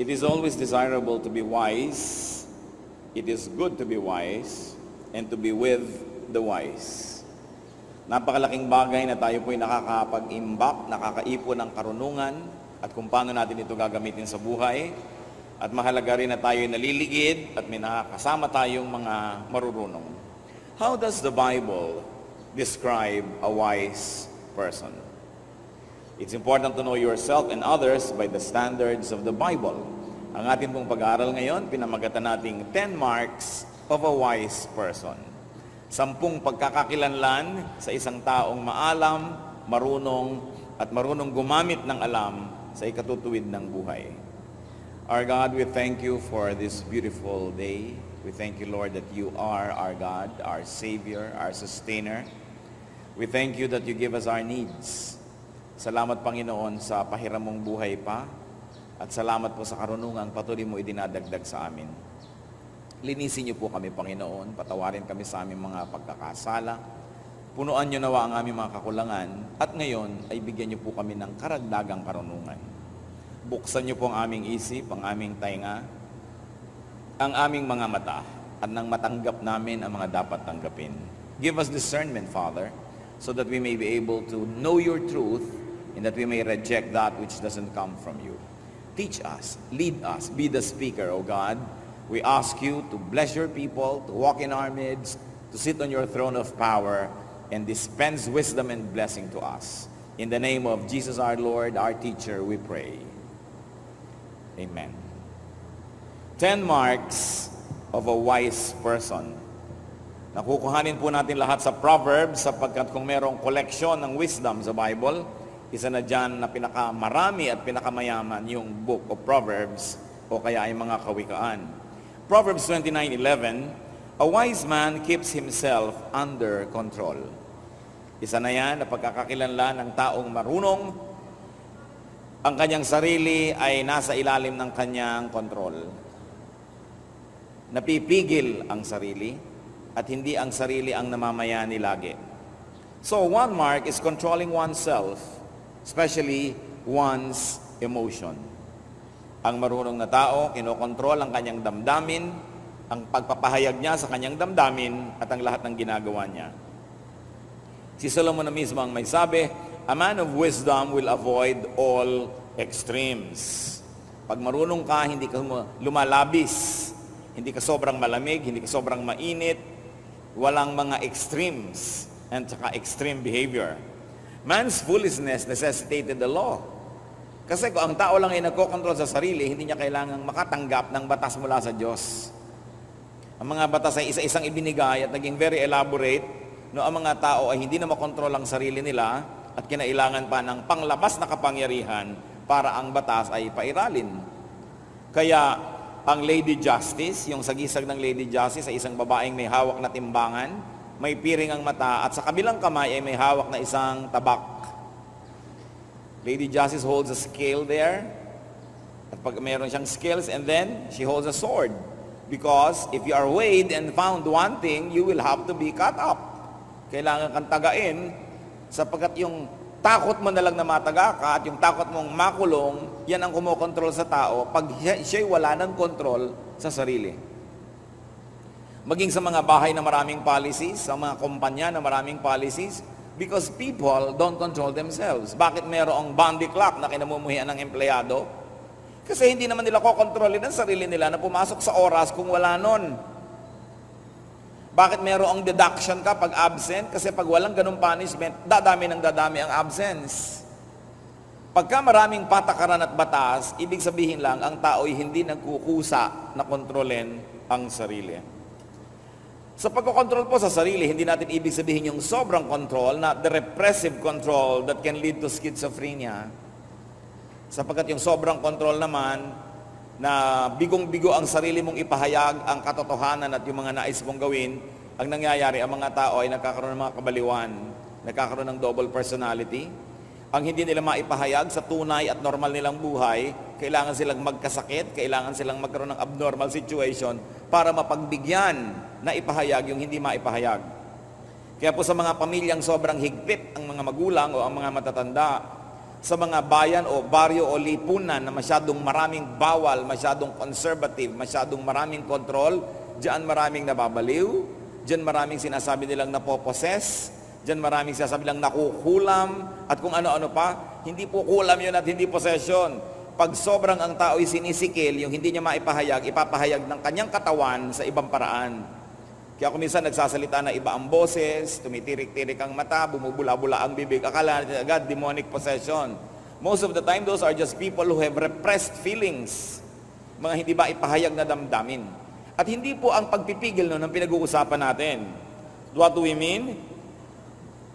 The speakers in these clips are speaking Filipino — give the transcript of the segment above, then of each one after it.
It is always desirable to be wise. It is good to be wise and to be with the wise. Napakalaking bagay na tayo po'y nakakapag-imbak, nakakaipon ng karunungan at kung paano natin ito gagamitin sa buhay. At mahalaga rin na tayo'y naliligid at may nakakasama tayong mga marurunong. How does the Bible describe a wise person? It's important to know yourself and others by the standards of the Bible. Ang ating pong pag-aaral ngayon, pinamagatan nating 10 marks of a wise person. 10 pagkakakilanlan sa isang taong maalam, marunong, at marunong gumamit ng alam sa ikatutuwid ng buhay. Our God, we thank you for this beautiful day. We thank you, Lord, that you are our God, our Savior, our Sustainer. We thank you that you give us our needs. Salamat, Panginoon, sa pahiram mong buhay pa. At salamat po sa karunungan patuloy mo idinadagdag sa amin. Linisin niyo po kami, Panginoon. Patawarin kami sa aming mga pagkakasala. Punuan niyo nawa ang aming mga kakulangan. At ngayon ay bigyan niyo po kami ng karagdagang karunungan. Buksan niyo po ang aming isip, ang aming tainga, ang aming mga mata, at nang matanggap namin ang mga dapat tanggapin. Give us discernment, Father, so that we may be able to know your truth and that we may reject that which doesn't come from you. Teach us, lead us, be the speaker, O God. We ask you to bless your people, to walk in our midst, to sit on your throne of power, and dispense wisdom and blessing to us. In the name of Jesus our Lord, our teacher, we pray. Amen. 10 marks of a wise person. Nakukuhanin po natin lahat sa Proverbs sapagkat kung merong collection ng wisdom sa Bible, isa na dyan na pinakamarami at pinakamayaman yung book of Proverbs o kaya ay mga kawikaan. Proverbs 29:11, a wise man keeps himself under control. Isa na yan na pagkakakilanlan ng taong marunong, ang kanyang sarili ay nasa ilalim ng kanyang kontrol. Napipigil ang sarili at hindi ang sarili ang namamayani lagi. So one mark is controlling oneself, especially one's emotion. Ang marunong na tao, kinokontrol ang kanyang damdamin, ang pagpapahayag niya sa kanyang damdamin at ang lahat ng ginagawa niya. Si Solomon na mismo ang may sabi, a man of wisdom will avoid all extremes. Pag marunong ka, hindi ka lumalabis, hindi ka sobrang malamig, hindi ka sobrang mainit, walang mga extremes and saka extreme behavior. Man's foolishness necessitated the law. Kasi kung ang tao lang ay nagkokontrol sa sarili, hindi niya kailangang makatanggap ng batas mula sa Diyos. Ang mga batas ay isa-isang ibinigay at naging very elaborate, no, ang mga tao ay hindi na makontrol ang sarili nila at kinailangan pa ng panglabas na kapangyarihan para ang batas ay pairalin. Kaya ang Lady Justice, yung sagisag ng Lady Justice ay isang babaeng may hawak na timbangan, may piring ang mata at sa kabilang kamay ay may hawak na isang tabak. Lady Justice holds a scale there at pag mayroon siyang scales and then she holds a sword because if you are weighed and found wanting, you will have to be cut up. Kailangan kang tagain sapagkat yung takot mo na lang na mataga ka at yung takot mong makulong, yan ang kumokontrol sa tao pag siya'y wala ng kontrol sa sarili. Maging sa mga bahay na maraming policies, sa mga kumpanya na maraming policies, because people don't control themselves. Bakit mayroong boundary clock na kinamumuhian ng empleyado? Kasi hindi naman nila kokontrolin ang sarili nila na pumasok sa oras kung wala nun. Bakit mayroong deduction ka pag absent? Kasi pag walang ganung punishment, dadami ang absence. Pagka maraming patakaran at batas, ibig sabihin lang, ang tao ay hindi nagkukusa na kontrolin ang sarili. Sa pagkokontrol po sa sarili, hindi natin ibig sabihin yung sobrang control, na the repressive control that can lead to schizophrenia. Sapagkat yung sobrang control naman, na bigong-bigo ang sarili mong ipahayag ang katotohanan at yung mga nais mong gawin, ang nangyayari, ang mga tao ay nagkakaroon ng mga kabaliwan, nagkakaroon ng double personality. Ang hindi nila maipahayag sa tunay at normal nilang buhay, kailangan silang magkasakit, kailangan silang magkaroon ng abnormal situation para mapagbigyan na ipahayag yung hindi maipahayag. Kaya po sa mga pamilyang sobrang higpit ang mga magulang o ang mga matatanda, sa mga bayan o baryo o lipunan na masyadong maraming bawal, masyadong conservative, masyadong maraming control, diyan maraming nababaliw, diyan maraming sinasabi nilang napoposes, diyan maraming sinasabi nilang nakukulam, at kung ano-ano pa. Hindi po kulam yun at hindi possession. Pag sobrang ang tao'y sinisikil, yung hindi niya maipahayag, ipapahayag ng kanyang katawan sa ibang paraan. Kaya kung minsan nagsasalita na iba ang boses, tumitirik-tirik ang mata, bumubula-bula ang bibig, akala natin agad demonic possession. Most of the time, those are just people who have repressed feelings. Mga hindi ba ipahayag na damdamin. At hindi po ang pagpipigil nun ang pinag-uusapan natin. What do we mean?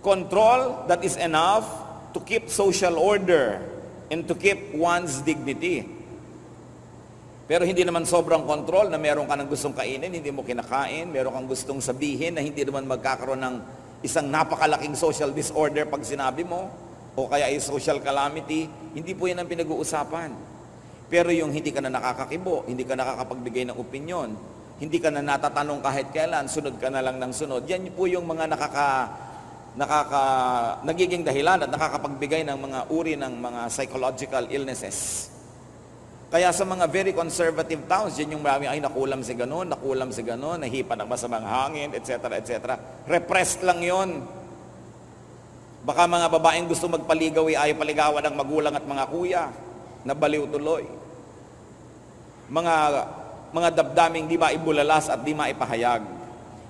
Control that is enough to keep social order and to keep one's dignity. Pero hindi naman sobrang control na meron ka ng gustong kainin, hindi mo kinakain, meron kang gustong sabihin na hindi naman magkakaroon ng isang napakalaking social disorder pag sinabi mo, o kaya ay social calamity. Hindi po yan ang pinag-uusapan. Pero yung hindi ka na nakakakibo, hindi ka nakakapagbigay ng opinyon, hindi ka na natatanong kahit kailan, sunod ka na lang ng sunod, yan po yung mga nagiging dahilan at nakakapagbigay ng mga uri ng mga psychological illnesses. Kaya sa mga very conservative towns, yun yung marami, ay nakulam si ganon, nahipa ng masamang hangin, etc., etc. Repressed lang yon. Baka mga babaeng gusto magpaligaw, ay paligawan ng magulang at mga kuya, nabaliw tuloy. Mga dabdaming di maibulalas at di maipahayag.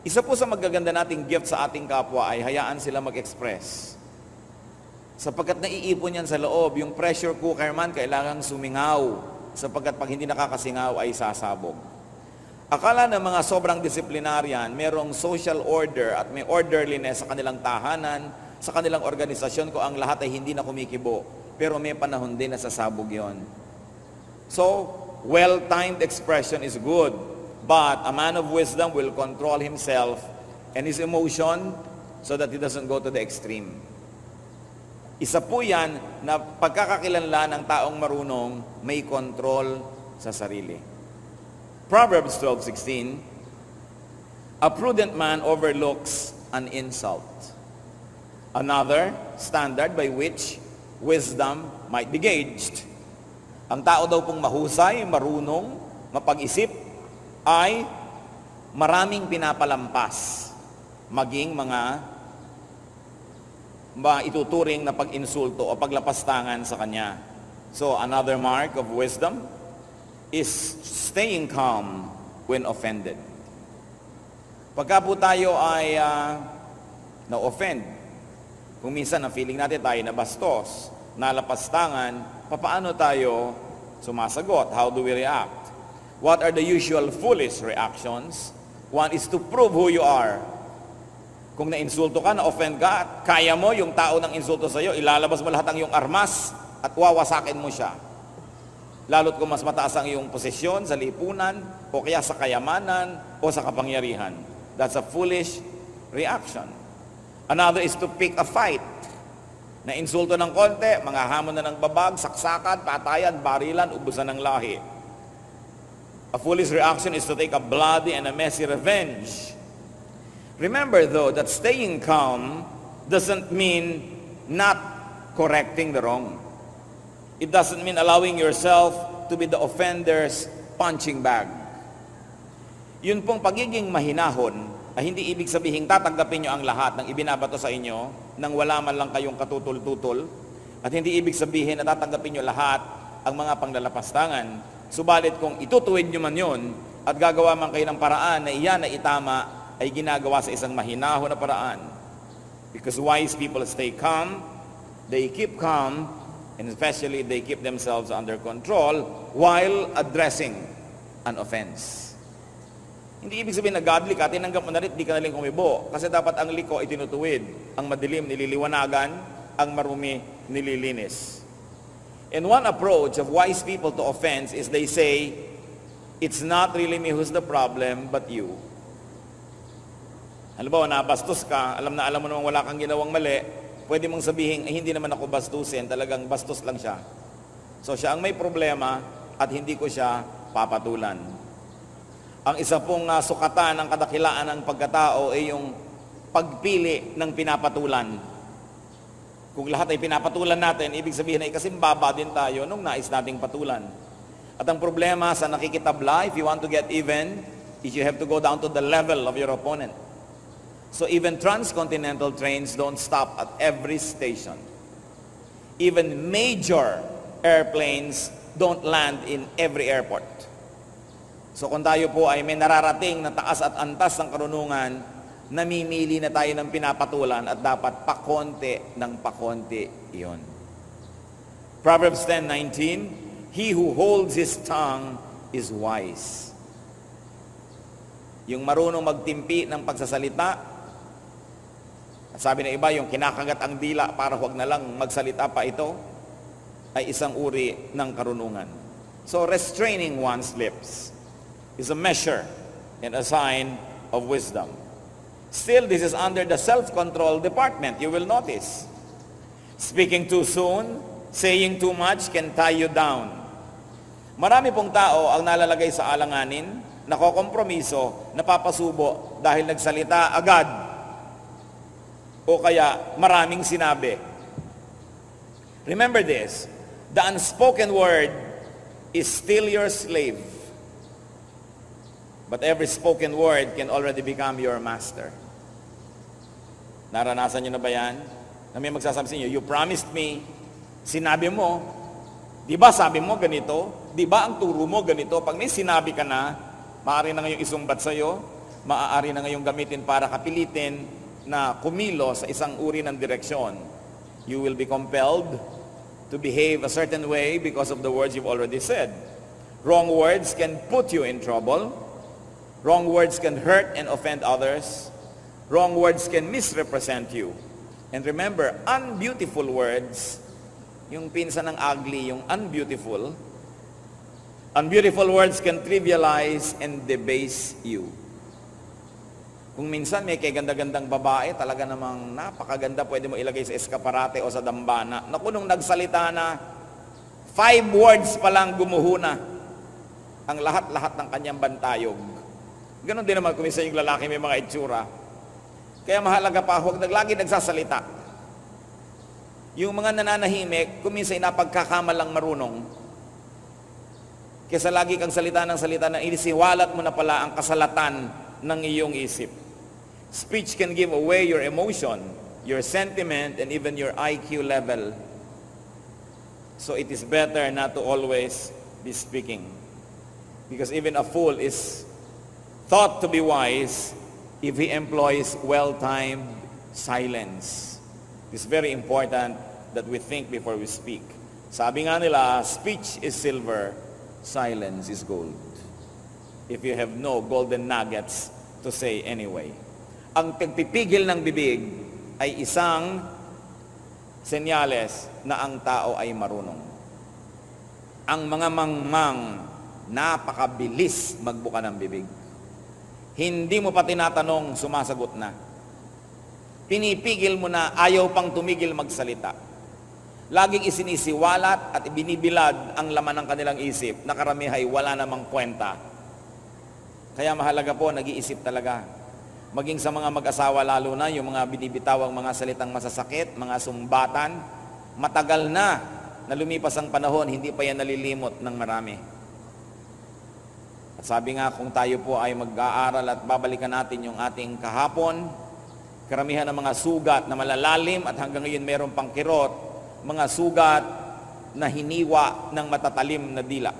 Isa po sa magaganda nating gift sa ating kapwa ay hayaan sila mag-express. Sapagkat naiipon yan sa loob, yung pressure cooker man kailangang sumingaw. Sapagkat pag hindi nakakasingaw ay sasabog. Akala ng mga sobrang disiplinaryan, merong social order at may orderliness sa kanilang tahanan, sa kanilang organisasyon ko ang lahat ay hindi na kumikibo. Pero may panahon din na sasabog yon. So, well-timed expression is good, but a man of wisdom will control himself and his emotion so that he doesn't go to the extreme. Isa po yan na pagkakakilanlan ng taong marunong may control sa sarili. Proverbs 12:16, a prudent man overlooks an insult. Another standard by which wisdom might be gauged. Ang tao daw pong mahusay, marunong, mapag-isip, ay maraming pinapalampas, maging mga ituturing na pag-insulto o paglapastangan sa kanya. So, another mark of wisdom is staying calm when offended. Pagka po tayo ay na-offend, kung minsan ang feeling natin tayo na bastos, nalapastangan, papaano tayo sumasagot? How do we react? What are the usual foolish reactions? One is to prove who you are. Kung na-insulto ka, na-offend ka, kaya mo yung tao ng insulto sa iyo, ilalabas mo lahat ang iyong armas at wawasakin mo siya. Lalo't kung mas mataas ang iyong posisyon sa lipunan, o kaya sa kayamanan, o sa kapangyarihan. That's a foolish reaction. Another is to pick a fight. Na-insulto ng konti, mga hamon na ng babag, saksakan, patayan, barilan, ubusan ng lahi. A foolish reaction is to take a bloody and a messy revenge. Remember though that staying calm doesn't mean not correcting the wrong. It doesn't mean allowing yourself to be the offender's punching bag. Yun pong pagiging mahinahon ay hindi ibig sabihin tatanggapin nyo ang lahat ng ibinabato sa inyo nang wala man lang kayong katutul-tutol, at hindi ibig sabihin na tatanggapin nyo lahat ang mga panglalapastangan. Subalit kung itutuwid nyo man yun at gagawa man kayo ng paraan na iyan na itama, ay ginagawa sa isang mahinahon na paraan. Because wise people stay calm, they keep calm, and especially they keep themselves under control while addressing an offense. Hindi ibig sabihin na godly ka, tinanggap mo na rin, di ka naling kumibo. Kasi dapat ang liko ay tinutuwid, ang madilim nililiwanagan, ang marumi nililinis. And one approach of wise people to offense is they say, it's not really me who's the problem, but you. Halimbawa, nabastos ka, alam mo namang wala kang ginawang mali, pwede mong sabihin, hindi naman ako bastusin, talagang bastos lang siya. So siya ang may problema at hindi ko siya papatulan. Ang isa pong sukatan ng kadakilaan ng pagkatao ay yung pagpili ng pinapatulan. Kung lahat ay pinapatulan natin, ibig sabihin ay kasimbaba din tayo nung nais nating patulan. At ang problema sa nakikitabla, if you want to get even, is you have to go down to the level of your opponent. So even transcontinental trains don't stop at every station. Even major airplanes don't land in every airport. So kung tayo po ay may nararating na taas at antas ng karunungan, namimili na tayo ng pinapatulan at dapat pakonti ng pakonti iyon. Proverbs 10:19, he who holds his tongue is wise. Yung marunong magtimpi ng pagsasalita, at sabi ng iba, yung kinakagat ang dila para huwag na lang magsalita pa ito, ay isang uri ng karunungan. So restraining one's lips is a measure and a sign of wisdom. Still, this is under the self-control department, you will notice. Speaking too soon, saying too much can tie you down. Marami pong tao ang nalalagay sa alanganin, nakokompromiso, napapasubo dahil nagsalita agad o kaya maraming sinabi. Remember this, the unspoken word is still your slave. But every spoken word can already become your master. Naranasan nyo na ba yan? Na may magsasabi sa inyo, you promised me, sinabi mo, di ba sabi mo ganito? Di ba ang turo mo ganito? Pag may sinabi ka na, maaari na ngayong isumbat sa'yo, maaari na ngayong gamitin para kapilitin na kumilo sa isang uri ng direksyon. You will be compelled to behave a certain way because of the words you've already said. Wrong words can put you in trouble. Wrong words can hurt and offend others. Wrong words can misrepresent you. And remember, unbeautiful words, yung pinsan ng ugly, yung unbeautiful words can trivialize and debase you. Kung minsan may kaganda-gandang babae, talaga namang napakaganda, pwede mo ilagay sa eskaparate o sa dambana. Naku, nung nagsalita na, 5 words pa lang gumuhuna ang lahat-lahat ng kanyang bantayog. Ganon din naman kung minsan yung lalaki may mga itsura. Kaya mahalaga pa, huwag lagi nagsasalita. Yung mga nananahimik, kung minsan napagkakamalang marunong, kaysa lagi kang salita na inisiwalat mo na pala ang kasalatan ng iyong isip. Speech can give away your emotion, your sentiment, and even your IQ level. So it is better not to always be speaking. Because even a fool is thought to be wise if he employs well-timed silence. It's very important that we think before we speak. Sabi nga nila, speech is silver, silence is gold. If you have no golden nuggets to say anyway. Ang pagpipigil ng bibig ay isang senyales na ang tao ay marunong. Ang mga mangmang, napakabilis magbuka ng bibig. Hindi mo pa tinatanong, sumasagot na. Pinipigil mo na, ayaw pang tumigil magsalita. Laging isinisiwalat at ibinibilad ang laman ng kanilang isip na karamihay wala namang kwenta. Kaya mahalaga po, nag-iisip talaga. Maging sa mga mag-asawa lalo na, yung mga binibitawang mga salitang masasakit, mga sumbatan, matagal na lumipas ang panahon, hindi pa yan nalilimot ng marami. At sabi nga, kung tayo po ay mag-aaral at babalikan natin yung ating kahapon, karamihan ng mga sugat na malalalim at hanggang ngayon meron pang kirot, mga sugat na hiniwa ng matatalim na dila.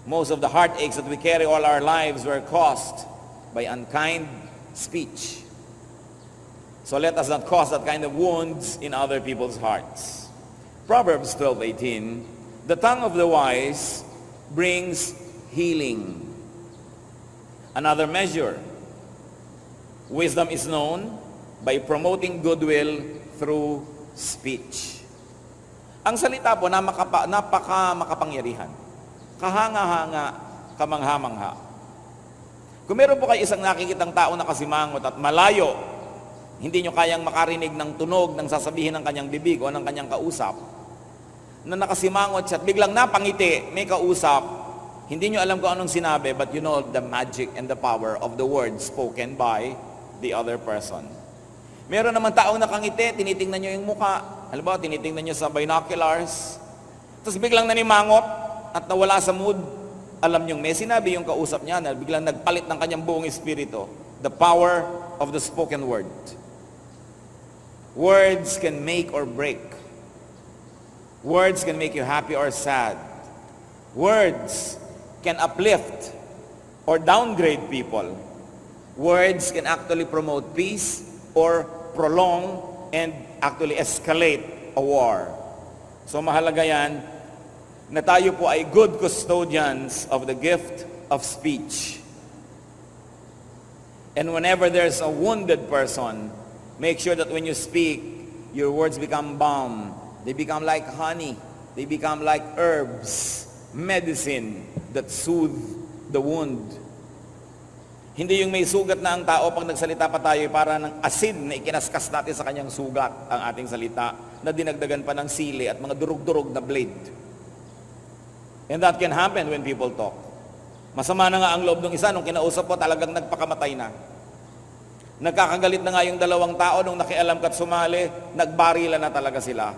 Most of the heartaches that we carry all our lives were caused by unkind speech. So let us not cause that kind of wounds in other people's hearts. Proverbs 12:18, the tongue of the wise brings healing. Another measure, wisdom is known by promoting goodwill through speech. Ang salita po napaka makapangyarihan. Kahanga-hanga, kamangha-mangha. Kung meron po kayo isang nakikitang tao na kasimangot at malayo, hindi nyo kayang makarinig ng tunog ng sasabihin ng kanyang bibig o ng kanyang kausap, na nakasimangot siya at biglang napangiti, may kausap, hindi nyo alam kung anong sinabi, but you know the magic and the power of the words spoken by the other person. Meron naman taong nakangiti, tinitingnan nyo yung muka. Halimbawa, tinitingnan nyo sa binoculars. Tapos biglang nanimangot at nawala sa mood. Alam nyo, may sinabi yung kausap niya na biglang nagpalit ng kanyang buong espiritu. The power of the spoken word. Words can make or break. Words can make you happy or sad. Words can uplift or downgrade people. Words can actually promote peace or prolong and actually escalate a war. So mahalaga yan na tayo po ay good custodians of the gift of speech. And whenever there's a wounded person, make sure that when you speak, your words become balm. They become like honey. They become like herbs, medicine that soothe the wound. Hindi yung may sugat na ang tao, pag nagsalita pa tayo, para ng asin na ikinaskas natin sa kanyang sugat ang ating salita, na dinagdagan pa ng sili at mga durug-durug na blade. And that can happen when people talk. Masama na nga ang loob ng isa, nung kinausap ko, talagang nagpakamatay na. Nagkakagalit na nga yung dalawang tao, nung nakialam ka't sumali, nagbarila na talaga sila.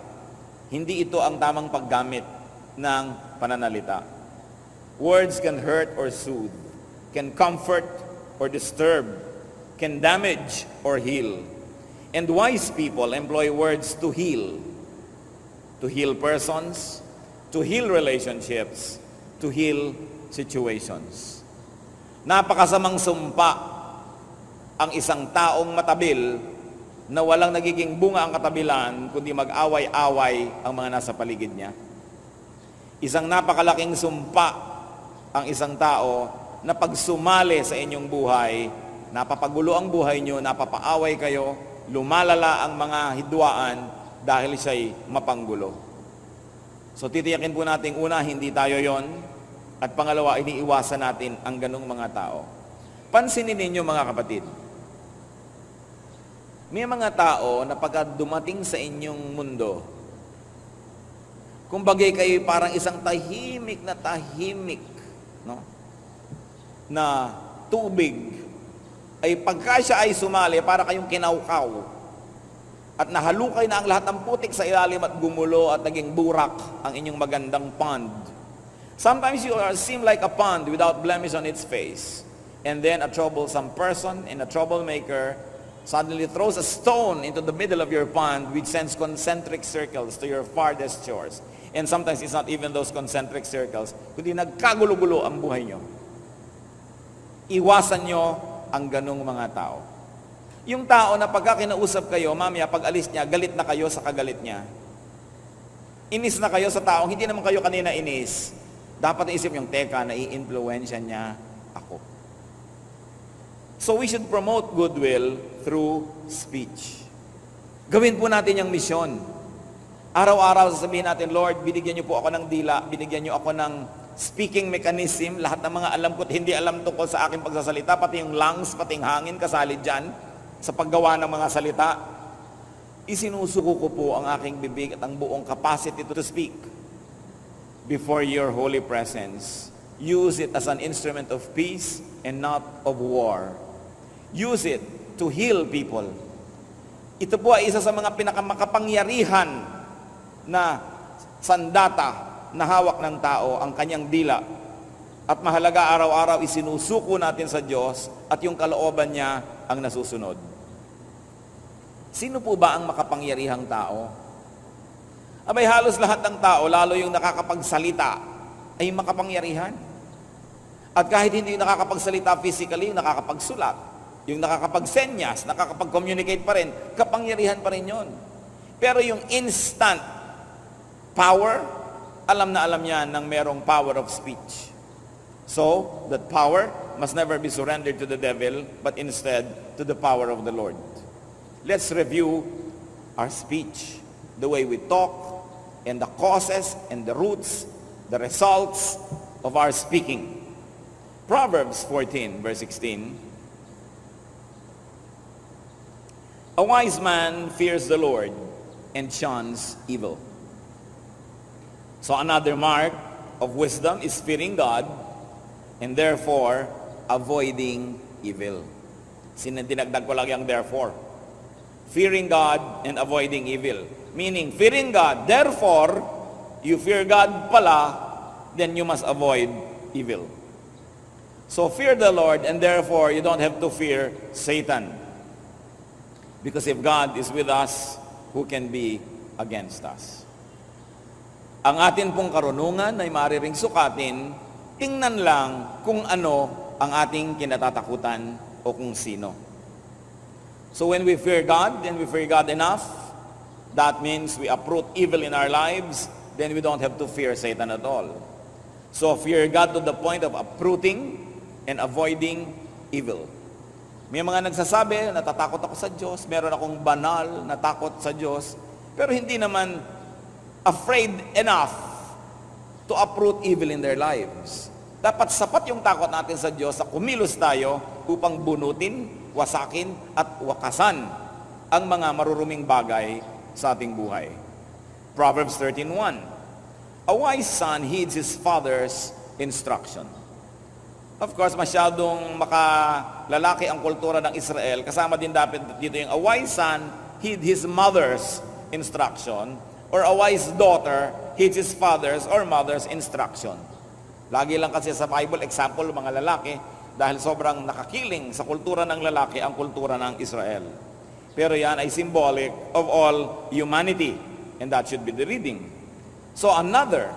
Hindi ito ang tamang paggamit ng pananalita. Words can hurt or soothe, can comfort or disturb, can damage or heal. And wise people employ words to heal persons, to heal relationships, to heal situations. Napakasamang sumpa ang isang taong matabil na walang nagiging bunga ang katabilan, kundi mag-away-away ang mga nasa paligid niya. Isang napakalaking sumpa ang isang tao na pag sumali sa inyong buhay, napapagulo ang buhay nyo, napapaaway kayo, lumalala ang mga hidwaan dahil siya'y mapanggulo. So titiyakin po natin, una, hindi tayo yon, at pangalawa, iniiwasan natin ang ganong mga tao. Pansinin ninyo mga kapatid, may mga tao na pagka dumating sa inyong mundo, kung bagay kayo parang isang tahimik, no? Na tubig, ay pagka siya ay sumali, para kayong kinaukaw, at nahalukay na ang lahat ng putik sa ilalim at gumulo at naging burak ang inyong magandang pond. Sometimes you seem like a pond without blemish on its face. And then a troublesome person and a troublemaker suddenly throws a stone into the middle of your pond, which sends concentric circles to your farthest shores. And sometimes it's not even those concentric circles, kundi nagkagulo-gulo ang buhay nyo. Iwasan nyo ang ganong mga tao. Yung tao na pagka kinausap kayo, mamaya pag alis niya, galit na kayo sa kagalit niya. Inis na kayo sa taong hindi naman kayo kanina inis. Dapat isip yung, teka, nai-influensya niya ako. So we should promote goodwill through speech. Gawin po natin yung misyon. Araw-araw sasabihin natin, Lord, binigyan niyo po ako ng dila, binigyan niyo ako ng speaking mechanism, lahat ng mga alam ko at hindi alam tungkol sa aking pagsasalita, pati yung lungs, pati yung hangin, kasali dyan, sa paggawa ng mga salita. Isinusuko ko po ang aking bibig at ang buong capacity to speak before your holy presence. Use it as an instrument of peace and not of war. Use it to heal people. Ito po ay isa sa mga pinakamakapangyarihan na sandata na hawak ng tao, ang kanyang dila. At mahalaga araw-araw isinusuko natin sa Diyos at yung kalooban niya ang nasusunod. Sino po ba ang makapangyarihang tao? Abay, halos lahat ng tao, lalo yung nakakapagsalita, ay makapangyarihan. At kahit hindi yung nakakapagsalita physically, yung nakakapagsulat, yung nakakapagsenyas, nakakapag-communicate pa rin, kapangyarihan pa rin yun. Pero yung instant power, alam na alam yan ng merong power of speech. So, that power must never be surrendered to the devil, but instead to the power of the Lord. Let's review our speech, the way we talk, and the causes and the roots, the results of our speaking. Proverbs 14, verse 16. A wise man fears the Lord and shuns evil. So another mark of wisdom is fearing God and therefore avoiding evil. Dinagdag ko lang yung therefore. Fearing God and avoiding evil. Meaning, fearing God, therefore, you fear God pala, then you must avoid evil. So fear the Lord, and therefore, you don't have to fear Satan. Because if God is with us, who can be against us? Ang atin pong karunungan ay maaaring sukatin, tingnan lang kung ano ang ating kinatatakutan o kung sino. So when we fear God, and we fear God enough, that means we uproot evil in our lives, then we don't have to fear Satan at all. So fear God to the point of uprooting and avoiding evil. May mga nagsasabi, natatakot ako sa Diyos, meron akong banal na takot sa Diyos, pero hindi naman afraid enough to uproot evil in their lives. Dapat sapat yung takot natin sa Diyos na kumilos tayo upang bunutin, wasakin at wakasan ang mga maruruming bagay sa ating buhay. Proverbs 13:1. A wise son heeds his father's instruction. Of course, masyadong makalalaki ang kultura ng Israel. Kasama din dapat dito yung a wise son heed his mother's instruction, or a wise daughter heeds his father's or mother's instruction. Lagi lang kasi sa Bible, example, mga lalaki, dahil sobrang nakakiling sa kultura ng lalaki ang kultura ng Israel. Pero yan ay symbolic of all humanity, and that should be the reading. So another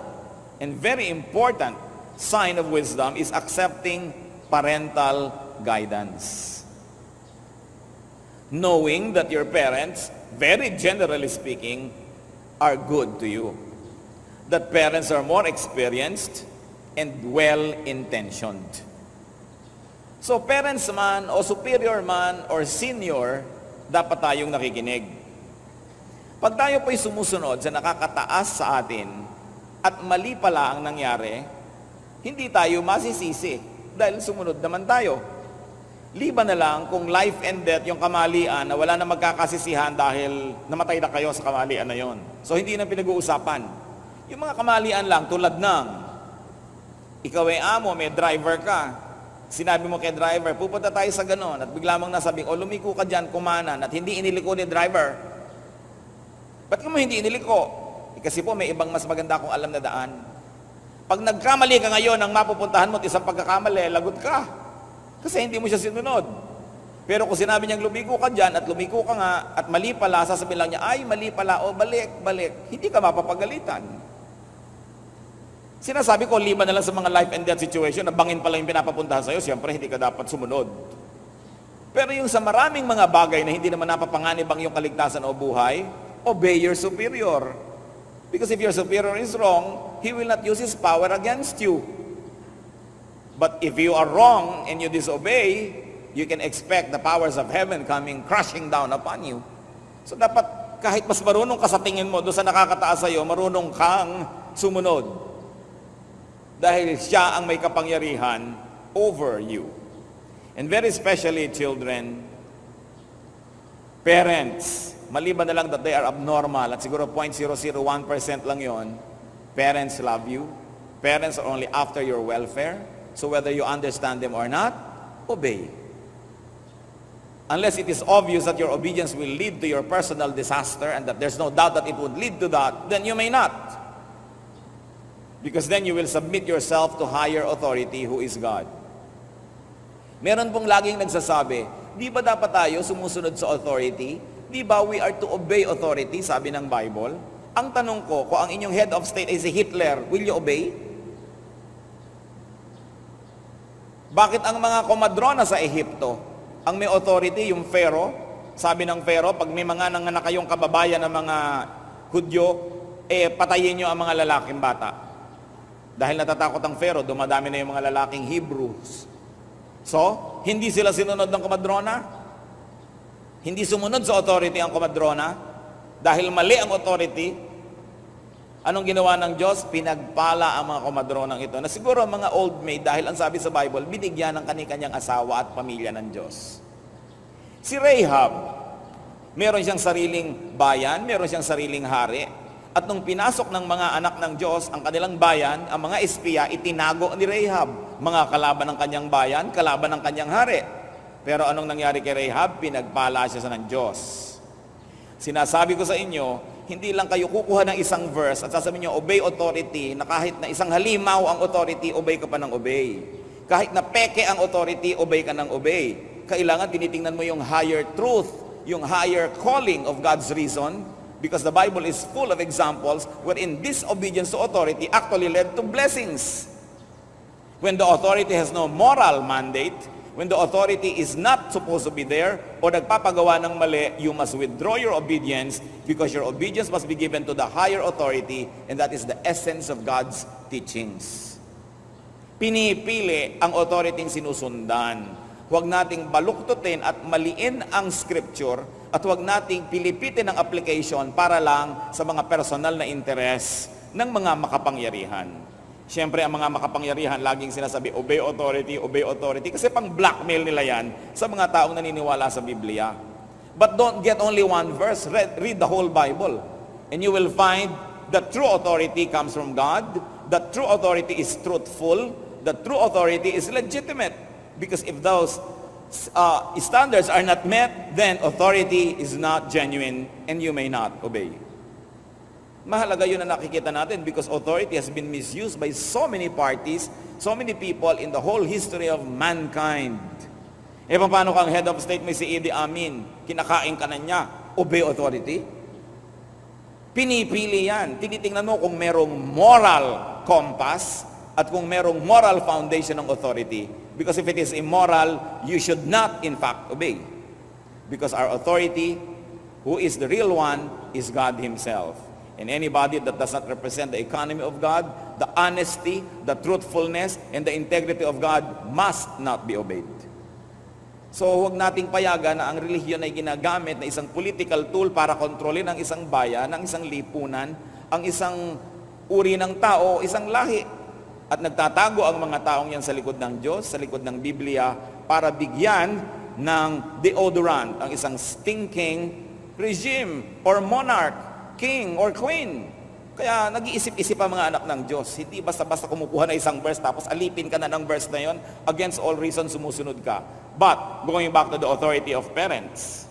and very important sign of wisdom is accepting parental guidance. Knowing that your parents, very generally speaking, are good to you. That parents are more experienced and well-intentioned. So parents man o superior man or senior, dapat tayong nakikinig. Pag tayo po'y sumusunod sa nakakataas sa atin at mali pala ang nangyari, hindi tayo masisisi dahil sumunod naman tayo. Liban na lang kung life and death yung kamalian na wala na magkakasisihan dahil namatay na kayo sa kamalian na yon. So hindi na pinag-uusapan. Yung mga kamalian lang tulad ng ikaw ay amo, may driver ka. Sinabi mo kay driver, pupunta tayo sa ganon, at bigla mong nasabing, o lumiko ka dyan, kumanan, at hindi iniliko ni driver. Ba't mo hindi iniliko? Kasi po may ibang mas maganda akong alam na daan. Pag nagkamali ka ngayon ang mapupuntahan mo at isang pagkakamali, lagot ka. Kasi hindi mo siya sinunod. Pero kung sinabi niyang lumiko ka dyan at lumiko ka nga at mali pala, sasabihin lang niya, ay mali pala, o balik. Hindi ka mapapagalitan. Sinasabi ko, liban na lang sa mga life and death situation, na bangin pala yung pinapapuntahan sa'yo, siyempre hindi ka dapat sumunod. Pero yung sa maraming mga bagay na hindi naman napapanganib ang iyong kaligtasan o buhay, obey your superior. Because if your superior is wrong, he will not use his power against you. But if you are wrong and you disobey, you can expect the powers of heaven coming crashing down upon you. So dapat kahit mas marunong ka sa tingin mo doon sa nakakataas sa'yo, marunong kang sumunod. Dahil siya ang may kapangyarihan over you. And very especially children, parents, maliban na lang that they are abnormal, at siguro 0.001% lang yon, parents love you. Parents are only after your welfare. So whether you understand them or not, obey. Unless it is obvious that your obedience will lead to your personal disaster and that there's no doubt that it would lead to that, then you may not. Because then you will submit yourself to higher authority who is God. Meron pong laging nagsasabi, di ba dapat tayo sumusunod sa authority? Di ba we are to obey authority, sabi ng Bible? Ang tanong ko, kung ang inyong head of state ay si Hitler, will you obey? Bakit ang mga komadrona sa Ehipto, ang may authority, yung Pharaoh, sabi ng Pharaoh, pag may mga nanganak kayong kababayan ng mga Hudyo, patayin nyo ang mga lalaking bata. Dahil natatakot ang Pharaoh, dumadami na yung mga lalaking Hebrews. So, hindi sila sinunod ng komadrona? Hindi sumunod sa authority ang komadrona? Dahil mali ang authority, anong ginawa ng Diyos? Pinagpala ang mga komadronang ito. Na siguro mga old maid, dahil ang sabi sa Bible, binigyan ng kani-kanyang asawa at pamilya ng Diyos. Si Rahab, meron siyang sariling bayan, meron siyang sariling hari. At nung pinasok ng mga anak ng Diyos ang kanilang bayan, ang mga espiya, itinago ni Rahab. Mga kalaban ng kanyang bayan, kalaban ng kanyang hari. Pero anong nangyari kay Rahab? Pinagpala siya sa ng Diyos. Sinasabi ko sa inyo, hindi lang kayo kukuha ng isang verse at sasabihin nyo, obey authority, na kahit na isang halimaw ang authority, obey ka pa ng obey. Kahit na peke ang authority, obey ka ng obey. Kailangan tinitingnan mo yung higher truth, yung higher calling of God's reason, because the Bible is full of examples wherein disobedience to authority actually led to blessings. When the authority has no moral mandate, when the authority is not supposed to be there, o nagpapagawa ng mali, you must withdraw your obedience because your obedience must be given to the higher authority, and that is the essence of God's teachings. Pinipili ang authority sinusundan. Huwag nating baluktutin at maliin ang scripture, at huwag nating pilipitin ang application para lang sa mga personal na interes ng mga makapangyarihan. Siyempre, ang mga makapangyarihan, laging sinasabi, obey authority, kasi pang blackmail nila yan sa mga taong naniniwala sa Biblia. But don't get only one verse, read the whole Bible. And you will find that true authority comes from God, that true authority is truthful, that true authority is legitimate. Because if those standards are not met, then authority is not genuine and you may not obey. Mahalaga yun na nakikita natin because authority has been misused by so many parties, so many people in the whole history of mankind. E paano kang head of state may si Idi Amin, kinakain ka na niya, obey authority? Pinipili yan. Tinitingnan mo kung merong moral compass at kung merong moral foundation ng authority. Because if it is immoral, you should not in fact obey. Because our authority, who is the real one, is God Himself. And anybody that does not represent the economy of God, the honesty, the truthfulness, and the integrity of God must not be obeyed. So huwag nating payagan na ang relihiyon ay ginagamit na isang political tool para kontrolin ang isang bayan, ang isang lipunan, ang isang uri ng tao, isang lahi. At nagtatago ang mga taong yan sa likod ng Diyos, sa likod ng Biblia, para bigyan ng deodorant ang isang stinking regime or monarch, king or queen. Kaya nag-iisip-isip ang mga anak ng Diyos. Hindi basta-basta kumukuha na isang verse tapos alipin ka na ng verse na yon, against all reason sumusunod ka. But, going back to the authority of parents,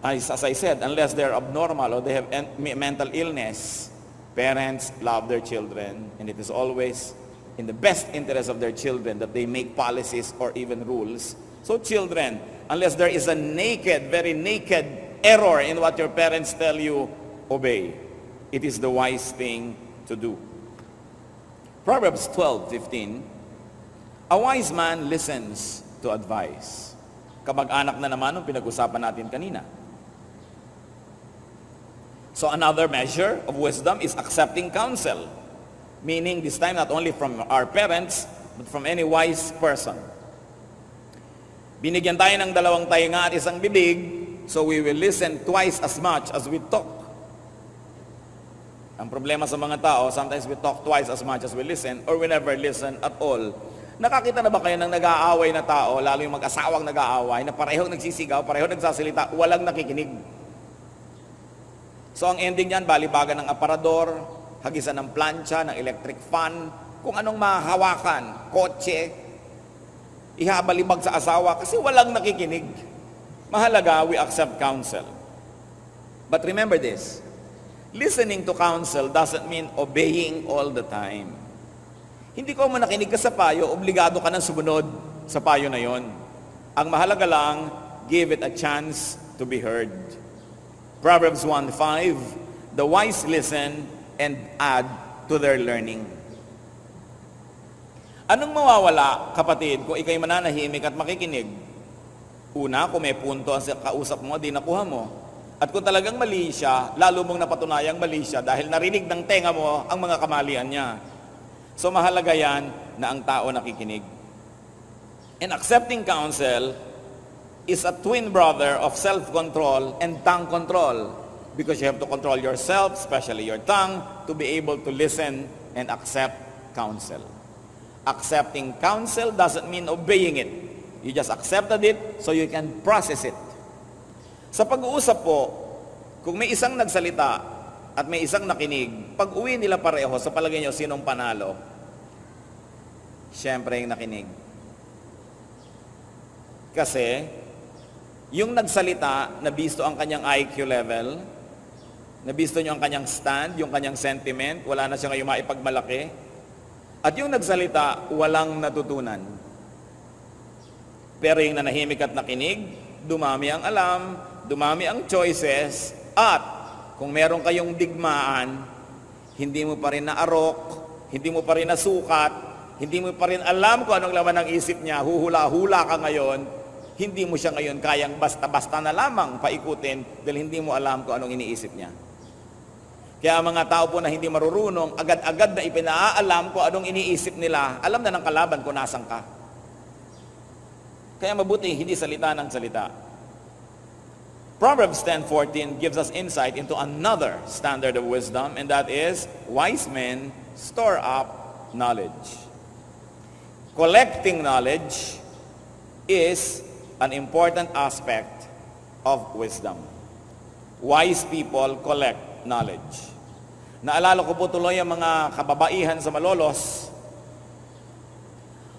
as I said, unless they're abnormal or they have mental illness, parents love their children, and it is always in the best interest of their children that they make policies or even rules. So children, unless there is a naked, very naked error in what your parents tell you, obey. It is the wise thing to do. Proverbs 12:15, a wise man listens to advice. Kamag-anak na naman ang pinag-usapan natin kanina. So another measure of wisdom is accepting counsel. Meaning this time not only from our parents, but from any wise person. Binigyan tayo ng dalawang tainga at isang bibig, so we will listen twice as much as we talk. Ang problema sa mga tao, sometimes we talk twice as much as we listen, or we never listen at all. Nakakita na ba kayo ng nag-aaway na tao, lalo yung mag-asawang nag-aaway, na parehong nagsisigaw, parehong nagsasalita, walang nakikinig? So ang ending niyan, balibagan ng aparador, hagisan ng plancha, ng electric fan, kung anong mahahawakan, kotse, ihabalibag sa asawa kasi walang nakikinig. Mahalaga, we accept counsel. But remember this, listening to counsel doesn't mean obeying all the time. Hindi ko nakinig ka sa payo, obligado ka nang sumunod sa payo na yon. Ang mahalaga lang, give it a chance to be heard. Proverbs 1:5, the wise listen and add to their learning. Anong mawawala, kapatid, kung ikay mananahimik at makikinig? Una, kung may punto ang kausap mo, di nakuha mo. At kung talagang mali siya, lalo mong napatunayang mali siya dahil narinig ng tenga mo ang mga kamalian niya. So mahalaga yan na ang tao nakikinig. And accepting counsel is a twin brother of self-control and tongue control. Because you have to control yourself, especially your tongue, to be able to listen and accept counsel. Accepting counsel doesn't mean obeying it. You just accepted it so you can process it. Sa pag-uusap po, kung may isang nagsalita at may isang nakinig, pag uwi nila pareho, sa palagay nyo, sinong panalo? Siyempre yung nakinig. Kasi, Yung nagsalita, nabisto ang kanyang IQ level, nabisto niyo ang kanyang stand, yung kanyang sentiment, wala na siya ngayon maipagmalaki. At yung nagsalita, walang natutunan. Pero yung nanahimik at nakinig, dumami ang alam, dumami ang choices, at kung meron kayong digmaan, hindi mo pa rin naarok, hindi mo pa rin nasukat, hindi mo pa rin alam kung anong laman ng isip niya, huhula-hula ka ngayon, hindi mo siya ngayon kayang basta-basta na lamang paikutin dahil hindi mo alam kung anong iniisip niya. Kaya ang mga tao po na hindi marurunong, agad-agad na ipinaalam kung anong iniisip nila, alam na ng kalaban kung nasan ka. Kaya mabuti hindi salita ng salita. Proverbs 10:14 gives us insight into another standard of wisdom, and that is, wise men store up knowledge. Collecting knowledge is an important aspect of wisdom. Wise people collect knowledge. Naalala ko po tuloy ang mga kababaihan sa Malolos.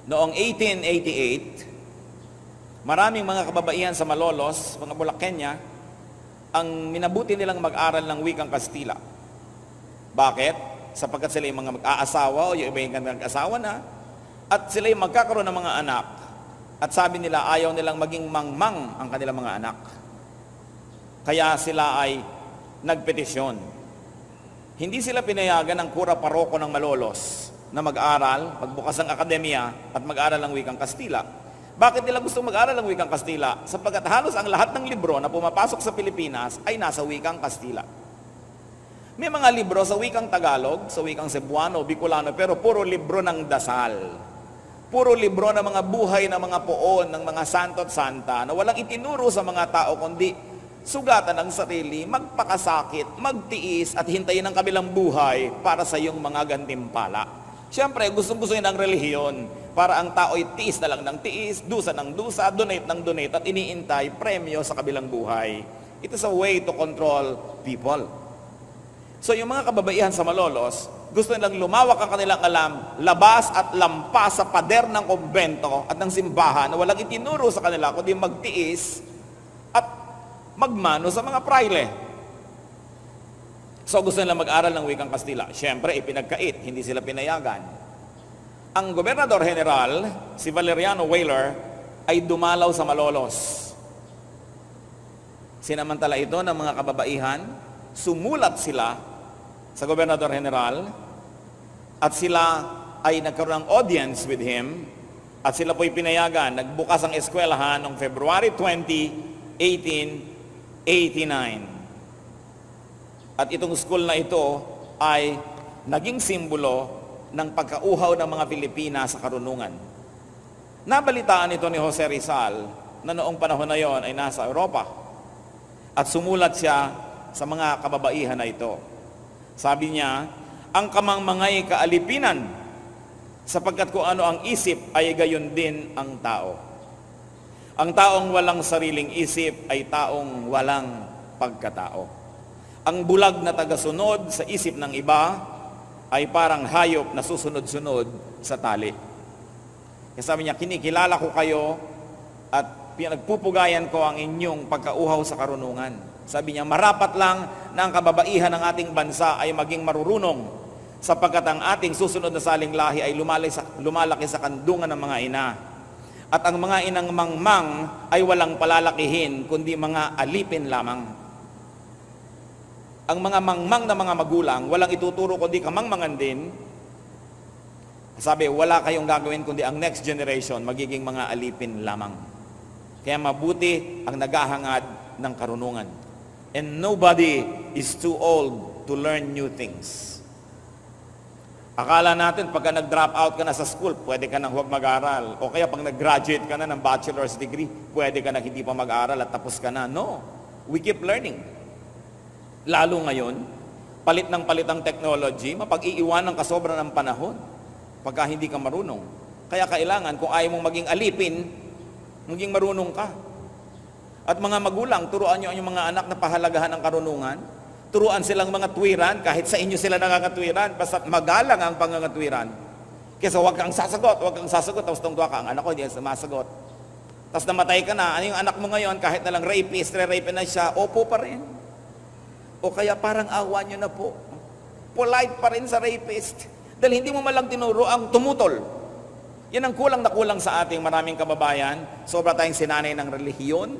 Noong 1888, maraming mga kababaihan sa Malolos, mga Bulakenya, ang minabuti nilang mag-aral ng wikang Kastila. Bakit? Sapagkat sila yung mga mag-aasawa o yung iba yung mag-asawa na, at sila yung magkakaroon ng mga anak. At sabi nila, ayaw nilang maging mangmang ang kanilang mga anak. Kaya sila ay nagpetisyon. Hindi sila pinayagan ng kura paroko ng Malolos na mag-aral, magbukas ng akademya at mag-aral ng wikang Kastila. Bakit nila gusto mag-aral ng wikang Kastila? Sapagkat halos ang lahat ng libro na pumapasok sa Pilipinas ay nasa wikang Kastila. May mga libro sa wikang Tagalog, sa wikang Cebuano, Bicolano, pero puro libro ng dasal. Puro libro ng mga buhay ng mga poon, ng mga santo at santa, na walang itinuro sa mga tao, kundi sugatan ang sarili, magpakasakit, magtiis, at hintayin ang kabilang buhay para sa iyong mga gantimpala. Siyempre, gustong-gusto yun ang relihiyon, para ang tao ay tiis na lang ng tiis, dusa ng dusa, donate ng donate, at iniintay premyo sa kabilang buhay. It is a way to control people. So yung mga kababaihan sa Malolos, gusto nilang lumawak ang kanilang alam, labas at lampas sa pader ng kumbento at ng simbahan na walang itinuro sa kanila kundi magtiis at magmano sa mga praile. So gusto nilang mag-aral ng wikang Kastila. Siyempre, ipinagkait, hindi sila pinayagan. Ang Gobernador General, si Valeriano Weyler, ay dumalaw sa Malolos. Sinamantala ito ng mga kababaihan, sumulat sila sa Gobernador General, at sila ay nagkaroon ng audience with him, at sila po'y pinayagan. Nagbukas ang eskwelahan noong February 20, 1889. At itong school na ito ay naging simbolo ng pagkauhaw ng mga Pilipina sa karunungan. Nabalitaan ito ni Jose Rizal na noong panahon na yon ay nasa Europa. At sumulat siya sa mga kababaihan na ito. Sabi niya, ang kamangmangay kaalipinan, sapagkat kung ano ang isip ay gayon din ang tao. Ang taong walang sariling isip ay taong walang pagkatao. Ang bulag na tagasunod sa isip ng iba ay parang hayop na susunod-sunod sa tali. Kaya sabi niya, kinikilala ko kayo at pinagpupugayan ko ang inyong pagkauhaw sa karunungan. Sabi niya, marapat lang na ang kababaihan ng ating bansa ay maging marurunong, sapagkat ang ating susunod na saling lahi ay lumalaki sa kandungan ng mga ina. At ang mga inang mangmang ay walang palalakihin, kundi mga alipin lamang. Ang mga mangmang na mga magulang, walang ituturo kundi kamangmangan din. Sabi, wala kayong gagawin kundi ang next generation, magiging mga alipin lamang. Kaya mabuti ang naghahangad ng karunungan. And nobody is too old to learn new things. Akala natin pagka nag-drop out ka na sa school, pwede ka nang huwag mag-aral. O kaya pag nag-graduate ka na ng bachelor's degree, pwede ka na hindi pa mag-aral at tapos ka na. No, we keep learning. Lalo ngayon, palit ng palit ang technology, mapag-iiwanan ka sobra ng panahon pagka hindi ka marunong. Kaya kailangan, kung ayaw mong maging alipin, maging marunong ka. At mga magulang, turuan nyo ang inyong mga anak na pahalagahan ng karunungan. Turuan silang mga tuwiran, kahit sa inyo sila nangangatwiran, basta magalang ang pangangatwiran. Kesa huwag kang sasagot, tapos tungtuwa ka, ang anak ko hindi sumasagot. Tapos namatay ka na, ano yung anak mo ngayon, kahit na lang rapist, rape na siya, opo pa rin. O kaya parang awa nyo na po. Polite pa rin sa rapist. Dahil hindi mo malang tinuro ang tumutol. Yan ang kulang na kulang sa ating maraming kababayan. Sobra tayong sinanay ng relihiyon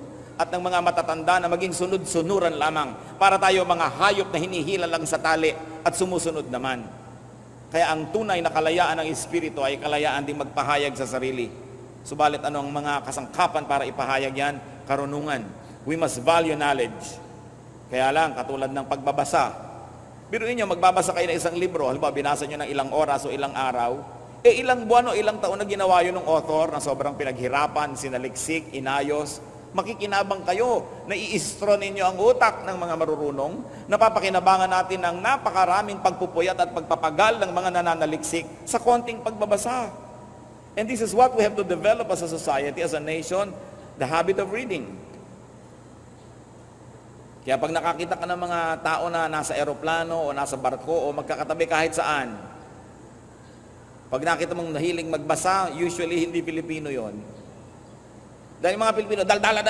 at ng mga matatanda na maging sunod-sunuran lamang para tayo mga hayop na hinihila lang sa tali at sumusunod naman. Kaya ang tunay na kalayaan ng Espiritu ay kalayaan din magpahayag sa sarili. Subalit ano ang mga kasangkapan para ipahayag yan? Karunungan. We must value knowledge. Kaya lang, katulad ng pagbabasa. Biruin nyo, magbabasa kayo ng isang libro, halimbawa binasa nyo ng ilang oras o ilang araw, ilang buwan o ilang taon na ginawa yun ng author na sobrang pinaghirapan, sinaliksik, inayos, makikinabang kayo, naiistro ninyo ang utak ng mga marurunong, napapakinabangan natin ng napakaraming pagpupuyat at pagpapagal ng mga nananaliksik sa konting pagbabasa. And this is what we have to develop as a society, as a nation, the habit of reading. Kaya pag nakakita ka ng mga tao na nasa eroplano o nasa barko o magkakatabi kahit saan, pag nakita mong nahiling magbasa, usually hindi Pilipino yon. Dahil mga Pilipino, daldalan,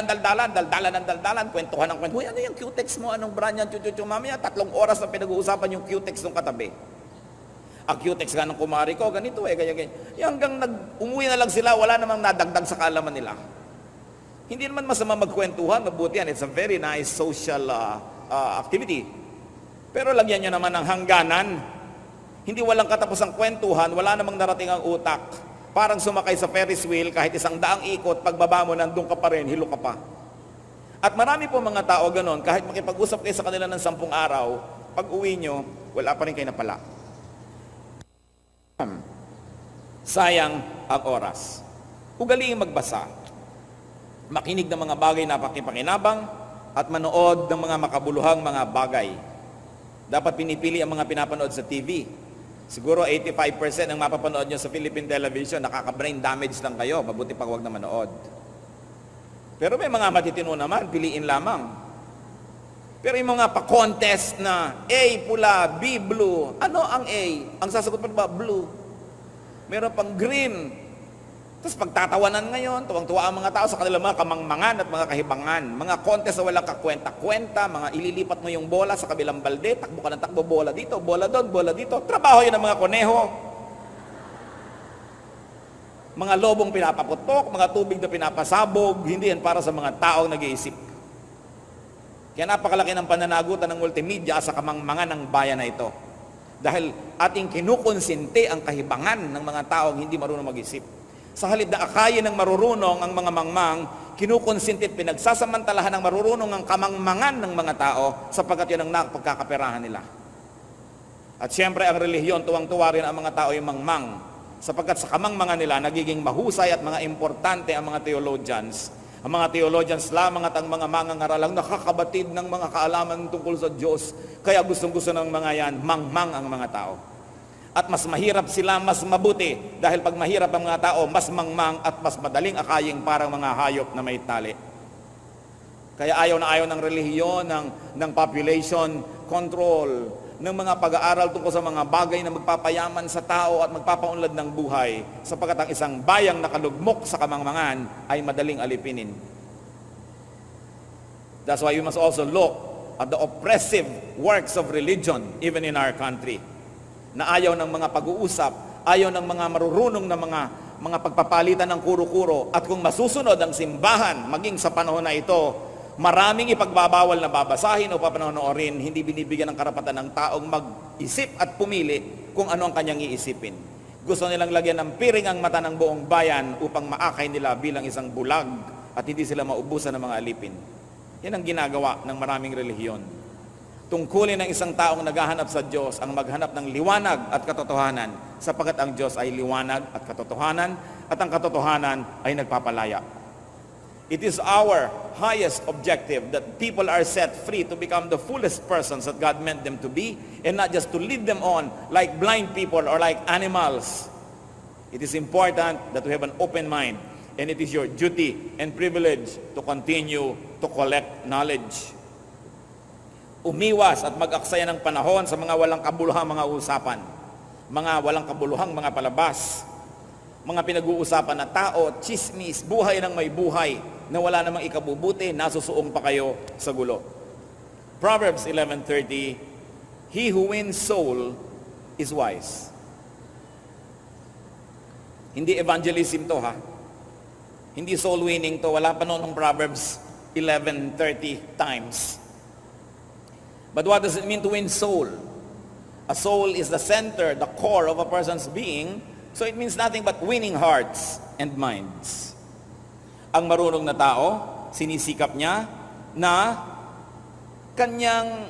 kwentuhan ng kwentuhan. Ano yung Q-text mo? Anong brand yan? Mamaya, 3 oras na pinag-uusapan yung Q-text ng katabi. Ang Q-text nga ng kumari ko, ganito ganyan. Hanggang umuwi na lang sila, wala namang nadagdag sa kaalaman nila. Hindi naman masama magkwentuhan, mabuti yan. It's a very nice social activity. Pero lagyan nyo naman ng hangganan. Hindi walang katapusang kwentuhan, wala namang narating ang utak. Parang sumakay sa Ferris wheel, kahit 100 ikot, pagbaba mo, nandun ka pa rin, hilo ka pa. At marami po mga tao ganon, kahit makipag-usap kayo sa kanila ng 10 araw, pag uwi nyo, wala pa rin kayo napala. Sayang ang oras. Ugaliin magbasa. Makinig ng mga bagay na pakipakinabang at manood ng mga makabuluhang mga bagay. Dapat pinipili ang mga pinapanood sa TV. Siguro 85% ng mapapanood nyo sa Philippine television, nakaka-brain damage lang kayo, mabuti pag huwag na manood. Pero may mga matitino naman, piliin lamang. Pero yung mga pa-contest na A, pula, B, blue, ano ang A? Ang sasagot pa ba? Blue. Meron pang green. Tapos pagtatawanan ngayon, tuwang-tuwa ang mga tao sa kanilang mga kamangmangan at mga kahibangan. Mga contest na walang kakwenta-kwenta, mga ililipat mo yung bola sa kabilang balde, takbo ka ng takbo, bola dito, bola doon, bola dito. Trabaho yun ng mga koneho. Mga lobong pinapaputok, mga tubig na pinapasabog, hindi yan para sa mga taong nag-iisip. Kaya napakalaki ng pananagutan ng multimedia sa kamangmangan ng bayan na ito. Dahil ating kinukonsinti ang kahibangan ng mga taong hindi marunong mag-isip. Sa halip na akayin ng marurunong ang mga mangmang, kinukonsinti at pinagsasamantalahan ng marurunong ang kamangmangan ng mga tao sapagkat yun ang napagkakaperahan nila. At siyempre ang relihiyon, tuwang-tuwa rin ang mga tao yung mangmang sapagkat sa kamangmangan nila nagiging mahusay at mga importante ang mga theologians. Ang mga theologians lamang at ang mga mangangaralang nakakabatid ng mga kaalaman tungkol sa Diyos. Kaya gustong-gusto ng mga yan, mangmang ang mga tao. At mas mahirap sila, mas mabuti. Dahil pag mahirap ang mga tao, mas mangmang at mas madaling akaying parang mga hayop na may tali. Kaya ayaw na ayaw ng relihiyon, ng population control, ng mga pag-aaral tungkol sa mga bagay na magpapayaman sa tao at magpapaunlad ng buhay, sapagkat ang isang bayang nakalugmok sa kamangmangan ay madaling alipinin. That's why we must also look at the oppressive works of religion even in our country. Na ayaw ng mga pag-uusap, ayaw ng mga marurunong na mga pagpapalitan ng kuro-kuro. At kung masusunod ang simbahan, maging sa panahon na ito, maraming ipagbabawal na babasahin o papanonoorin, hindi binibigyan ng karapatan ng taong mag-isip at pumili kung ano ang kanyang iisipin. Gusto nilang lagyan ng piring ang mata ng buong bayan upang maakay nila bilang isang bulag at hindi sila maubusan ng mga alipin. Yan ang ginagawa ng maraming relihiyon. Tungkulin ng isang taong naghahanap sa Diyos ang maghanap ng liwanag at katotohanan sapagkat ang Diyos ay liwanag at katotohanan at ang katotohanan ay nagpapalaya. It is our highest objective that people are set free to become the fullest persons that God meant them to be and not just to lead them on like blind people or like animals. It is important that we have an open mind and it is your duty and privilege to continue to collect knowledge. Umiwas at mag-aksaya ng panahon sa mga walang kabuluhang mga usapan, mga walang kabuluhang mga palabas. mga pinag-uusapan na tao, chismis, buhay ng may buhay, na wala namang ikabubuti, nasusuong pa kayo sa gulo. Proverbs 11:30, he who wins soul is wise. Hindi evangelism to, ha? Hindi soul winning to. Wala pa noon ng Proverbs 11:30 times. But what does it mean to win soul? A soul is the center, the core of a person's being, so it means nothing but winning hearts and minds. Ang marunong na tao, sinisikap niya na kanyang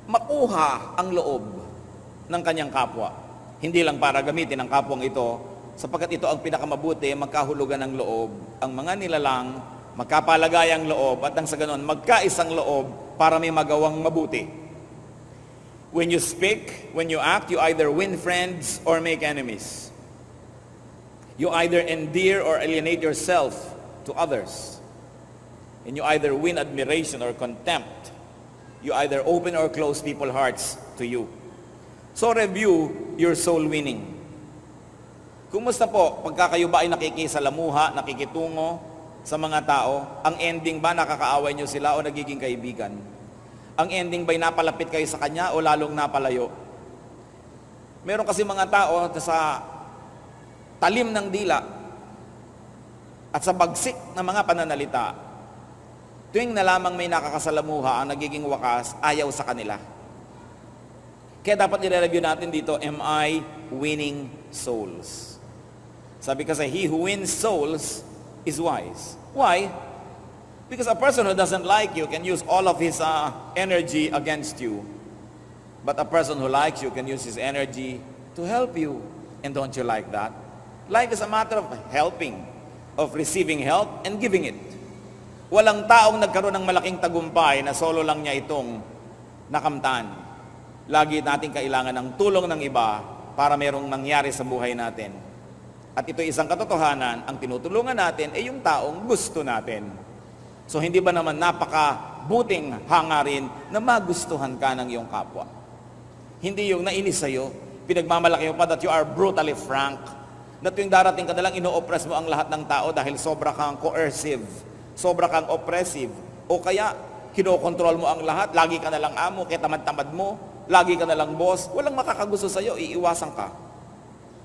makuha ang loob ng kanyang kapwa. Hindi lang para gamitin ang kapwang ito, sapagkat ito ang pinakamabuti, magkahulugan ng loob, ang mga nilalang, magkapalagayang loob, at ang sa ganon, magkaisang loob para may magawang mabuti. When you speak, when you act, you either win friends or make enemies. You either endear or alienate yourself to others. And you either win admiration or contempt. You either open or close people's hearts to you. So review your soul winning. Kumusta po pagka kayo ba ay nakikisalamuha, nakikitungo sa mga tao? Ang ending ba nakakaaway nyo sila o nagiging kaibigan? Ang ending ba'y napalapit kayo sa kanya o lalong napalayo? Meron kasi mga tao sa talim ng dila at sa bagsik ng mga pananalita, tuwing na lamang may nakakasalamuha, ang nagiging wakas, ayaw sa kanila. Kaya dapat i-review natin dito, am I winning souls? Sabi kasi, he who wins souls is wise. Why? Because a person who doesn't like you can use all of his energy against you. But a person who likes you can use his energy to help you. And don't you like that? Life is a matter of helping, of receiving help and giving it. Walang taong nagkaroon ng malaking tagumpay na solo lang niya itong nakamtan. Lagi natin kailangan ng tulong ng iba para merong nangyari sa buhay natin. At ito isang katotohanan, ang tinutulungan natin ay yung taong gusto natin. So hindi ba naman napakabuting hangarin na magustuhan ka ng iyong kapwa? Hindi yung nainis sa'yo, pinagmamalaki mo pa that you are brutally frank, na tuwing darating ka nalang ino-oppress mo ang lahat ng tao dahil sobra kang coercive, sobra kang oppressive, o kaya kinokontrol mo ang lahat, lagi ka nalang amo, kaya tamad-tamad mo, lagi ka nalang boss, walang makakagusto sa'yo, iiwasan ka.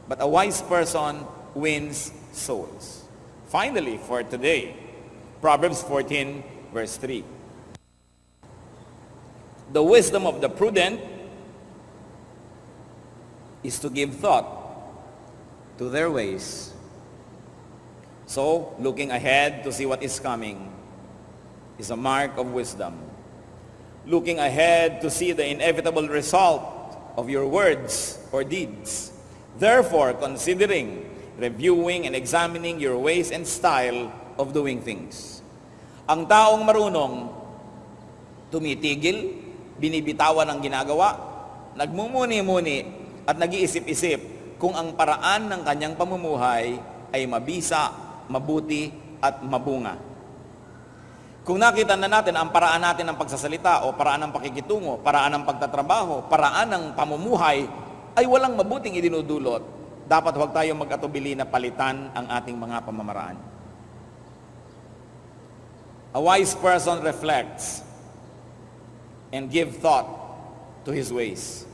But a wise person wins souls. Finally, for today, Proverbs 14, verse 3. The wisdom of the prudent is to give thought to their ways. So, looking ahead to see what is coming is a mark of wisdom. Looking ahead to see the inevitable result of your words or deeds. Therefore, considering, reviewing, and examining your ways and style of doing things. Ang taong marunong, tumitigil, binibitawan ang ginagawa, nagmumuni-muni, at nag-iisip-isip kung ang paraan ng kanyang pamumuhay ay mabisa, mabuti, at mabunga. Kung nakita na natin ang paraan natin ng pagsasalita o paraan ng pakikitungo, paraan ng pagtatrabaho, paraan ng pamumuhay ay walang mabuting idinudulot, dapat huwag tayong mag-atubili na palitan ang ating mga pamamaraan. A wise person reflects and give thought to his ways.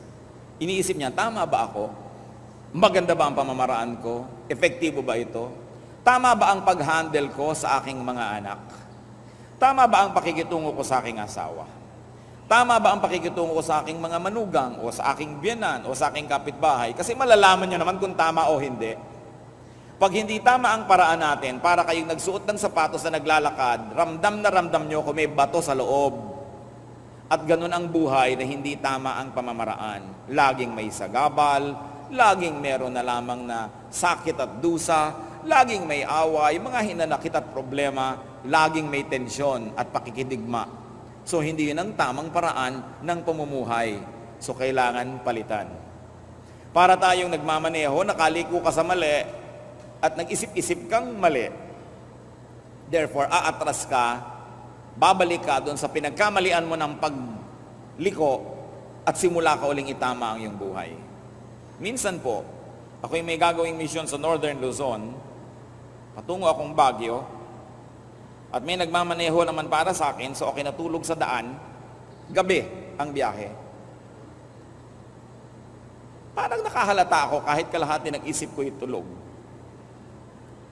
Iniisip niya, tama ba ako? Maganda ba ang pamamaraan ko? Epektibo ba ito? Tama ba ang pag-handle ko sa aking mga anak? Tama ba ang pakikitungo ko sa aking asawa? Tama ba ang pakikitungo ko sa aking mga manugang o sa aking biyenan o sa aking kapitbahay? Kasi malalaman niyo naman kung tama o hindi. Pag hindi tama ang paraan natin, para kayong nagsuot ng sapatos na naglalakad, ramdam na ramdam nyo kung may bato sa loob. At ganun ang buhay na hindi tama ang pamamaraan. Laging may sagabal, laging meron na lamang na sakit at dusa, laging may away, mga hinanakit at problema, laging may tensyon at pakikidigma. So hindi yun ang tamang paraan ng pamumuhay. So kailangan palitan. Para tayong nagmamaneho, nakaliko ka sa mali, at nag-isip-isip kang mali. Therefore, aatras ka, babalik ka doon sa pinagkamalian mo ng pagliko at simula ka uling itama ang iyong buhay. Minsan po, Ako'y may gagawing mission sa Northern Luzon, patungo akong Baguio, at may nagmamaneho naman para sa akin, so okay natulog sa daan, gabi ang biyahe. Parang nakahalata ako kahit kalahati ng isip ko itulog.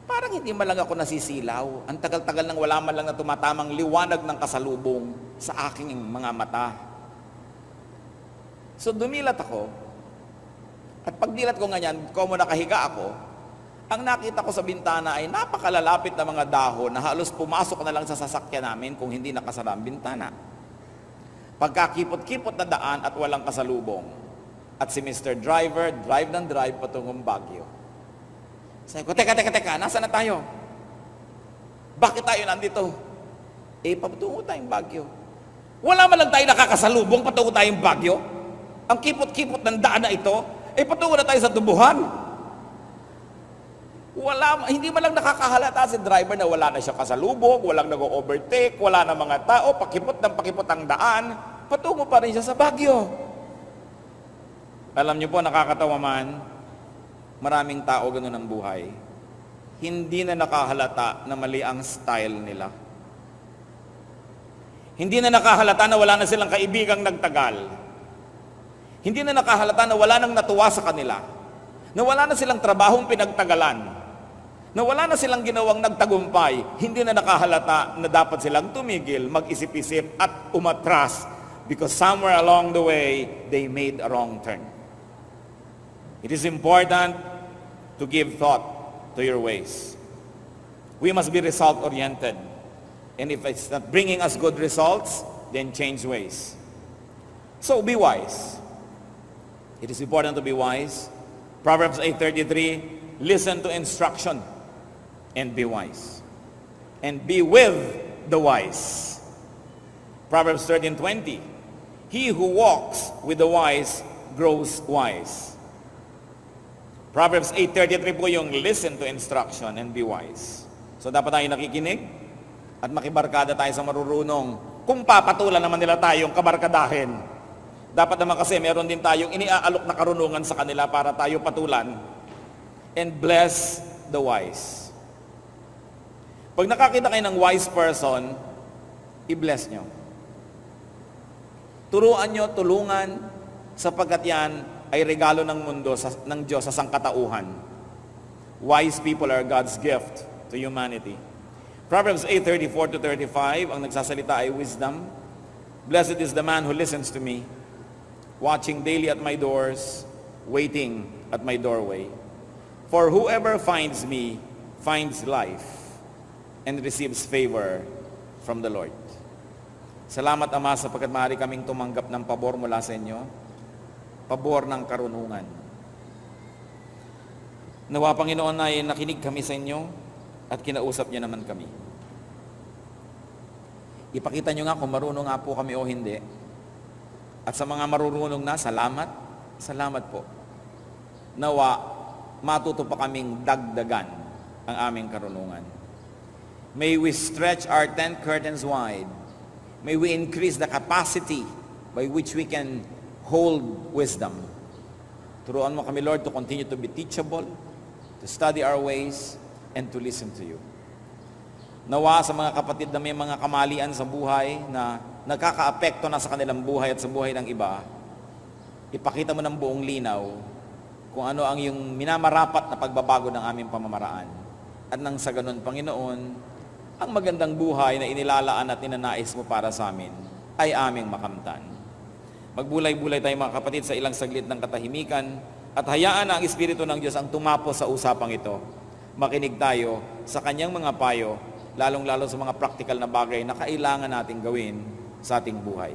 Parang hindi man lang ako nasisilaw. Ang tagal-tagal nang wala man lang na tumatamang liwanag ng kasalubong sa aking mga mata. So dumilat ako, at pagdilat ko ganyan, como nakahiga ako, ang nakita ko sa bintana ay napakalalapit na mga dahon na halos pumasok na lang sa sasakyan namin kung hindi nakasara ang bintana. Pagkakipot-kipot na daan at walang kasalubong. At si Mr. Driver, drive ng drive patungong Baguio. Sabi ko, teka, nasaan na tayo? Bakit tayo nandito? Patungo tayong Baguio. Wala man lang tayo nakakasalubong, patungo tayong Baguio. Ang kipot-kipot ng daan na ito, patungo na tayo sa tubuhan. Hindi man lang nakakahalata si driver na wala na siya kasalubong, walang nag-overtake, wala na mga tao, pakipot ang daan, patungo pa rin siya sa Baguio. Alam niyo po, nakakatawa man, maraming tao ganun ang buhay. Hindi na nakahalata na mali ang style nila. Hindi na nakahalata na wala na silang kaibigang nagtagal. Hindi na nakahalata na wala nang natuwa sa kanila. Na wala na silang trabahong pinagtagalan. Na wala na silang ginawang nagtagumpay. Hindi na nakahalata na dapat silang tumigil, mag-isip-isip at umatras because somewhere along the way, they made a wrong turn. It is important to give thought to your ways. We must be result-oriented. And if it's not bringing us good results, then change ways. So be wise. It is important to be wise. Proverbs 8:33, listen to instruction and be wise. And be with the wise. Proverbs 13:20, he who walks with the wise grows wise. Proverbs 8:33 po yung listen to instruction and be wise. So dapat tayo nakikinig at makibarkada tayo sa marurunong. Kung papatulan naman nila tayong kabarkadahin, dapat naman kasi meron din tayong iniaalok na karunungan sa kanila para tayo patulan. And bless the wise. Pag nakakita kayo ng wise person, i-bless nyo. Turuan nyo, tulungan, sapagkat yan ay regalo ng mundo ng Diyos sa sangkatauhan. Wise people are God's gift to humanity. Proverbs 8:34-35, ang nagsasalita ay wisdom. Blessed is the man who listens to me, watching daily at my doors, waiting at my doorway. For whoever finds me finds life and receives favor from the Lord. Salamat, Ama, sapagkat maaari kaming tumanggap ng pabor mula sa inyo. Pabor ng karunungan. Nawa, Panginoon, ay nakinig kami sa inyo at kinausap niyo naman kami. Ipakita niyo nga kung marunong nga po kami o hindi. At sa mga marurunong na, salamat. Salamat po. Nawa, matuto pa kaming dagdagan ang aming karunungan. May we stretch our tent curtains wide. May we increase the capacity by which we can hold wisdom. Turuan mo kami, Lord, to continue to be teachable, to study our ways, and to listen to you. Nawa sa mga kapatid na may mga kamalian sa buhay na nagkakaapekto na sa kanilang buhay at sa buhay ng iba, ipakita mo ng buong linaw kung ano ang yung minamarapat na pagbabago ng aming pamamaraan. At nang sa ganun, Panginoon, ang magandang buhay na inilalaan at ninanais mo para sa amin ay aming makamtan. Magbulay-bulay tayo mga kapatid sa ilang saglit ng katahimikan at hayaan na ang Espiritu ng Diyos ang tumapo sa usapang ito. Makinig tayo sa kanyang mga payo, lalong-lalo sa mga praktikal na bagay na kailangan nating gawin sa ating buhay.